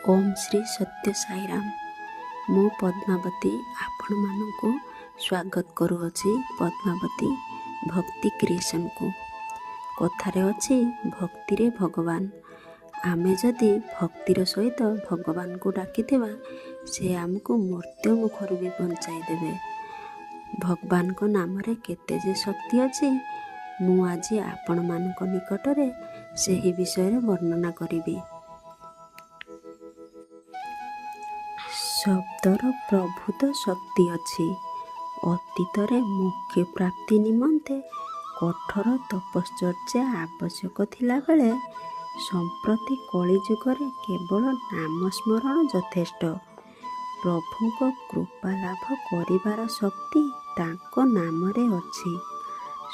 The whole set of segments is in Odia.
ଓମ୍ ଶ୍ରୀ ସତ୍ୟ ସାଇରାମ। ମୁଁ ପଦ୍ମାବତୀ ଆପଣମାନଙ୍କୁ ସ୍ୱାଗତ କରୁଅଛି ପଦ୍ମାବତୀ ଭକ୍ତି କ୍ରିଏସନକୁ। କଥାରେ ଅଛି ଭକ୍ତିରେ ଭଗବାନ। ଆମେ ଯଦି ଭକ୍ତିର ସହିତ ଭଗବାନଙ୍କୁ ଡାକିଥିବା ସେ ଆମକୁ ମୃତ୍ୟୁ ମୁଖରୁ ବି ବଞ୍ଚାଇ ଦେବେ। ଭଗବାନଙ୍କ ନାମରେ କେତେ ଯେ ଶକ୍ତି ଅଛି, ମୁଁ ଆଜି ଆପଣମାନଙ୍କ ନିକଟରେ ସେହି ବିଷୟରେ ବର୍ଣ୍ଣନା କରିବି। ଶବ୍ଦର ପ୍ରଭୂତ ଶକ୍ତି ଅଛି। ଅତୀତରେ ମୋକ୍ଷ ପ୍ରାପ୍ତି ନିମନ୍ତେ କଠୋର ତପଶ୍ଚର୍ଯ୍ୟା ଆବଶ୍ୟକ ଥିଲାବେଳେ ସମ୍ପ୍ରତି କଳିଯୁଗରେ କେବଳ ନାମସ୍ମରଣ ଯଥେଷ୍ଟ। ପ୍ରଭୁଙ୍କ କୃପା ଲାଭ କରିବାର ଶକ୍ତି ତାଙ୍କ ନାମରେ ଅଛି।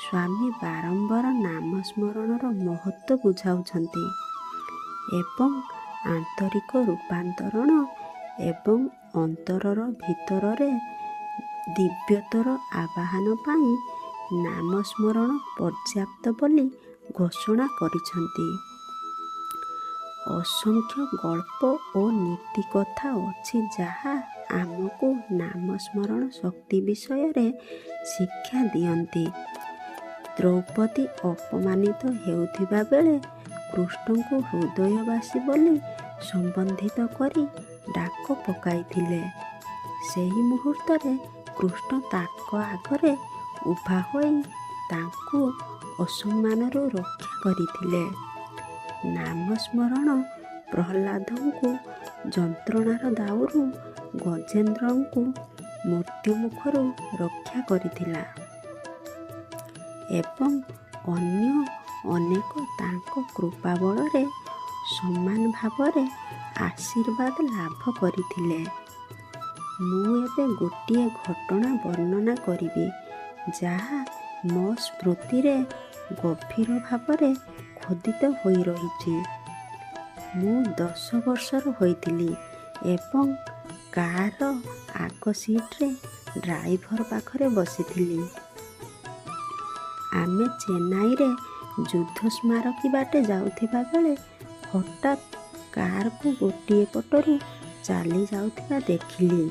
ସ୍ୱାମୀ ବାରମ୍ବାର ନାମସ୍ମରଣର ମହତ୍ଵ ବୁଝାଉଛନ୍ତି ଏବଂ ଆନ୍ତରିକ ରୂପାନ୍ତରଣ ଏବଂ ଅନ୍ତରର ଭିତରରେ ଦିବ୍ୟତର ଆବାହନ ପାଇଁ ନାମସ୍ମରଣ ପର୍ଯ୍ୟାପ୍ତ ବୋଲି ଘୋଷଣା କରିଛନ୍ତି। ଅସଂଖ୍ୟ ଗଳ୍ପ ଓ ନୀତି କଥା ଅଛି ଯାହା ଆମକୁ ନାମସ୍ମରଣ ଶକ୍ତି ବିଷୟରେ ଶିକ୍ଷା ଦିଅନ୍ତି। ଦ୍ରୌପଦୀ ଅପମାନିତ ହେଉଥିବା ବେଳେ କୃଷ୍ଣଙ୍କୁ ହୃଦୟବାସୀ ବୋଲି ସମ୍ବୋଧିତ କରି ଡାକ ପକାଇଥିଲେ। ସେହି ମୁହୂର୍ତ୍ତରେ କୃଷ୍ଣ ତାଙ୍କ ଆଗରେ ଉଭା ହୋଇ ତାଙ୍କୁ ଅସମ୍ମାନରୁ ରକ୍ଷା କରିଥିଲେ। ନାମସ୍ମରଣ ପ୍ରହ୍ଲାଦଙ୍କୁ ଯନ୍ତ୍ରଣାର ଦାଉରୁ, ଗଜେନ୍ଦ୍ରଙ୍କୁ ମୃତ୍ୟୁମୁଖରୁ ରକ୍ଷା କରିଥିଲା ଏବଂ ଅନ୍ୟ ଅନେକ ତାଙ୍କ କୃପା ବଳରେ ସମାନ ଭାବରେ ଆଶୀର୍ବାଦ ଲାଭ କରିଥିଲେ। ମୁଁ ଏବେ ଗୋଟିଏ ଘଟଣା ବର୍ଣ୍ଣନା କରିବି ଯାହା ମୋ ସ୍ମୃତିରେ ଗଭୀର ଭାବରେ ଖୋଦିତ ହୋଇ ରହିଛି। ମୁଁ 10 ବର୍ଷର ହୋଇଥିଲି ଏବଂ କାରର ଆଗ ସିଟ୍ରେ ଡ୍ରାଇଭର ପାଖରେ ବସିଥିଲି। ଆମେ ଚେନ୍ନାଇରେ ଯୁଦ୍ଧ ସ୍ମାରକୀ ବାଟେ ଯାଉଥିବା ବେଳେ ହଠାତ୍ କାରକୁ ଗୋଟିଏ ପଟରୁ ଚାଲି ଯାଉଥିବା ଦେଖିଲି।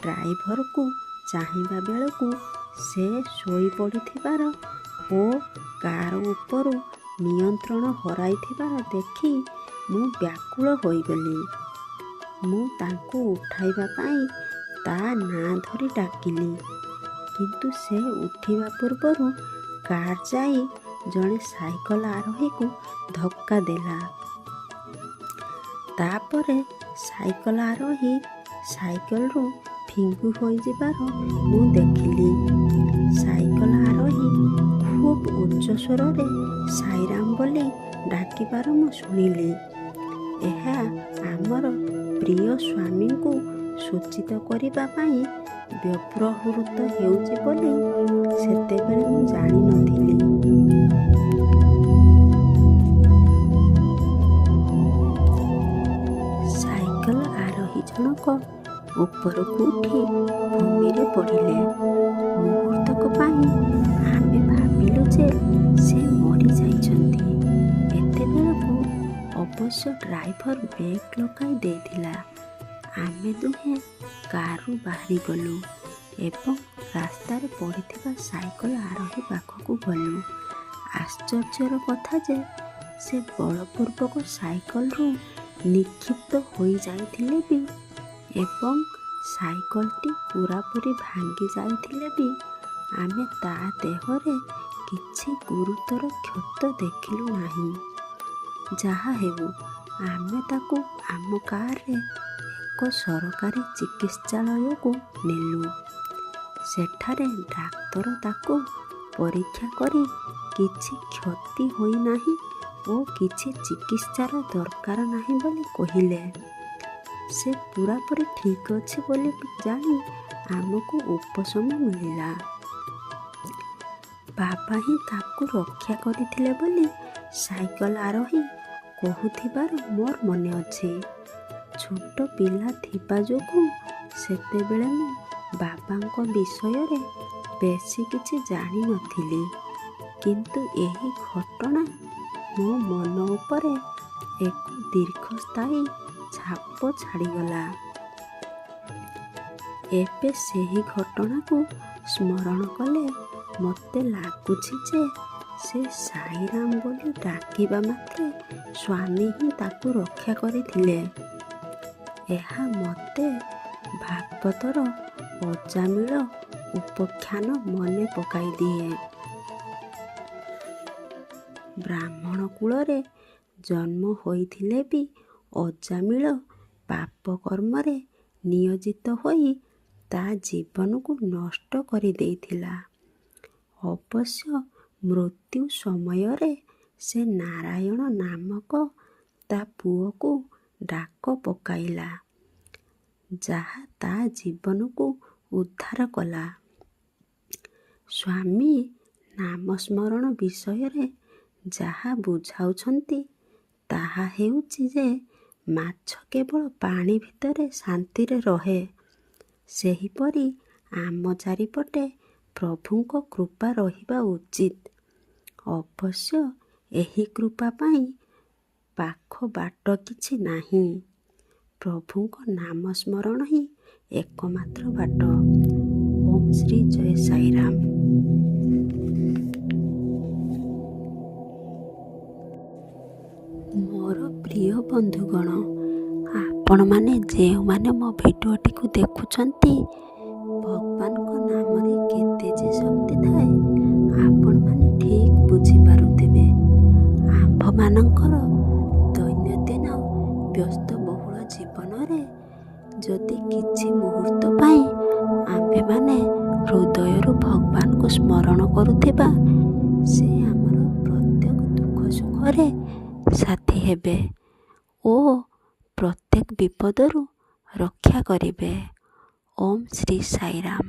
ଡ୍ରାଇଭରକୁ ଚାହିଁବା ବେଳକୁ ସେ ଶୋଇପଡ଼ିଥିବାର ଓ କାର ଉପରୁ ନିୟନ୍ତ୍ରଣ ହରାଇଥିବାର ଦେଖି ମୁଁ ବ୍ୟାକୁଳ ହୋଇଗଲି। ମୁଁ ତାଙ୍କୁ ଉଠାଇବା ପାଇଁ ତା ନାଁ ଧରି ଡାକିଲି, କିନ୍ତୁ ସେ ଉଠିବା ପୂର୍ବରୁ କାର ଯାଇ ଜଣେ ସାଇକେଲ ଆରୋହୀକୁ ଧକ୍କା ଦେଲା। ତାପରେ ସାଇକେଲ ଆରୋହୀ ସାଇକେଲରୁ ଫିଙ୍ଗୁ ହୋଇଯିବାର ମୁଁ ଦେଖିଲି। ସାଇକେଲ ଆରୋହୀ ଖୁବ୍ ଉଚ୍ଚ ସ୍ୱରରେ ସାଇରାମ ବୋଲି ଡାକିବାର ମୁଁ ଶୁଣିଲି। ଏହା ଆମର ପ୍ରିୟ ସ୍ୱାମୀଙ୍କୁ ସୂଚିତ କରିବା ପାଇଁ ବ୍ୟବହୃତ ହେଉଛି ବୋଲି ସେତେବେଳେ ମୁଁ ଜାଣିନଥିଲି। ସାଇକେଲ ଆରୋହୀ ଜଣକ ଉପରକୁ ଉଠି ଭୂମିରେ ପଡ଼ିଲେ। ମୁହୂର୍ତ୍ତକ ପାଇଁ ଆମେ ଭାବିଲୁ ଯେ ସେ ମରିଯାଇଛନ୍ତି। ଏତେବେଳକୁ ଅବଶ୍ୟ ଡ୍ରାଇଭର ବ୍ରେକ୍ ଲଗାଇ ଦେଇଥିଲା। ଆମେ ଦୁହେଁ କାରରୁ ବାହାରିଗଲୁ ଏବଂ ରାସ୍ତାରେ ପଡ଼ିଥିବା ସାଇକେଲ ଆରୋହୀ ପାଖକୁ ଗଲୁ। ଆଶ୍ଚର୍ଯ୍ୟର କଥା ଯେ ସେ ବଳପୂର୍ବକ ସାଇକେଲରୁ ନିକ୍ଷିପ୍ତ ହୋଇଯାଇଥିଲେ ବି ଏବଂ ସାଇକେଲଟି ପୂରାପୂରି ଭାଙ୍ଗି ଯାଇଥିଲେ ବି ଆମେ ତା ଦେହରେ କିଛି ଗୁରୁତର କ୍ଷତ ଦେଖିଲୁ ନାହିଁ। ଯାହା ହେଉ ଆମେ ତାକୁ ଆମ କାରରେ ଏକ ସରକାରୀ ଚିକିତ୍ସାଳୟକୁ ନେଲୁ। ସେଠାରେ ଡାକ୍ତର ତାକୁ ପରୀକ୍ଷା କରି କିଛି କ୍ଷତି ହୋଇନାହିଁ ଓ କିଛି ଚିକିତ୍ସାର ଦରକାର ନାହିଁ ବୋଲି କହିଲେ। ସେ ପୂରାପୂରି ଠିକ୍ ଅଛି ବୋଲି ଜାଣି ଆମକୁ ଉପଶମ ମିଳିଲା। ବାବା ହିଁ ତାକୁ ରକ୍ଷା କରିଥିଲେ ବୋଲି ସାଇକେଲ ଆରୋହୀ କହୁଥିବାର ମୋର ମନେ ଅଛି। ଛୋଟ ପିଲା ଥିବା ଯୋଗୁଁ ସେତେବେଳେ ମୁଁ ବାବାଙ୍କ ବିଷୟରେ ବେଶୀ କିଛି ଜାଣିନଥିଲି, କିନ୍ତୁ ଏହି ଘଟଣା ମୋ ମନ ଉପରେ ଏକ ଦୀର୍ଘସ୍ଥାୟୀ ଛାପ ଛାଡ଼ିଗଲା। ଏବେ ସେହି ଘଟଣାକୁ ସ୍ମରଣ କଲେ ମୋତେ ଲାଗୁଛି ଯେ ସେ ସାଇରାମ ବୋଲି ଡାକିବା ମାତ୍ରେ ସ୍ୱାମୀ ହିଁ ତାକୁ ରକ୍ଷା କରିଥିଲେ। ଏହା ମୋତେ ଭାଗବତର ଅଜାମିଳ ଉପାଖ୍ୟାନ ମନେ ପକାଇ ଦିଏ। ବ୍ରାହ୍ମଣ କୂଳରେ ଜନ୍ମ ହୋଇଥିଲେ ବି ଅଜାମିଳ ପାପ କର୍ମରେ ନିୟୋଜିତ ହୋଇ ତା ଜୀବନକୁ ନଷ୍ଟ କରିଦେଇଥିଲା। ଅବଶ୍ୟ ମୃତ୍ୟୁ ସମୟରେ ସେ ନାରାୟଣ ନାମକ ତା ପୁଅକୁ ଡାକ ପକାଇଲା, ଯାହା ତା ଜୀବନକୁ ଉଦ୍ଧାର କଲା। ସ୍ୱାମୀ ନାମସ୍ମରଣ ବିଷୟରେ ଯାହା ବୁଝାଉଛନ୍ତି ତାହା ହେଉଛି ଯେ ମାଛ କେବଳ ପାଣି ଭିତରେ ଶାନ୍ତିରେ ରହେ, ସେହିପରି ଆମ ଚାରିପଟେ ପ୍ରଭୁଙ୍କ କୃପା ରହିବା ଉଚିତ। ଅବଶ୍ୟ ଏହି କୃପା ପାଇଁ ପାଖ ବାଟ କିଛି ନାହିଁ। ପ୍ରଭୁଙ୍କ ନାମ ସ୍ମରଣ ହିଁ ଏକମାତ୍ର ବାଟ। ଓମ୍ ଶ୍ରୀ ଜୟ ସାଇରାମ। ମୋର ପ୍ରିୟ ବନ୍ଧୁଗଣ, ଆପଣମାନେ ଯେଉଁମାନେ ମୋ ଭିଡ଼ିଓଟିକୁ ଦେଖୁଛନ୍ତି, ଭଗବାନଙ୍କ ନାମରେ କେତେ ଯେ ଶକ୍ତି ଥାଏ ଆପଣମାନେ ଠିକ୍ ବୁଝିପାରୁଥିବେ। ଆମ୍ଭମାନଙ୍କର ଦୈନନ୍ଦିନ ବ୍ୟସ୍ତବହୁଳ ଜୀବନରେ ଯଦି କିଛି ମୁହୂର୍ତ୍ତ ପାଇଁ ଆମ୍ଭେମାନେ ହୃଦୟରୁ ଭଗବାନଙ୍କୁ ସ୍ମରଣ କରୁଥିବା, ସେ ଆମର ପ୍ରତ୍ୟେକ ଦୁଃଖ ସୁଖରେ ସାଥୀ ହେବେ ଓ ପ୍ରତ୍ୟେକ ବିପଦରୁ ରକ୍ଷା କରିବେ। ଓମ୍ ଶ୍ରୀ ସାଇରାମ।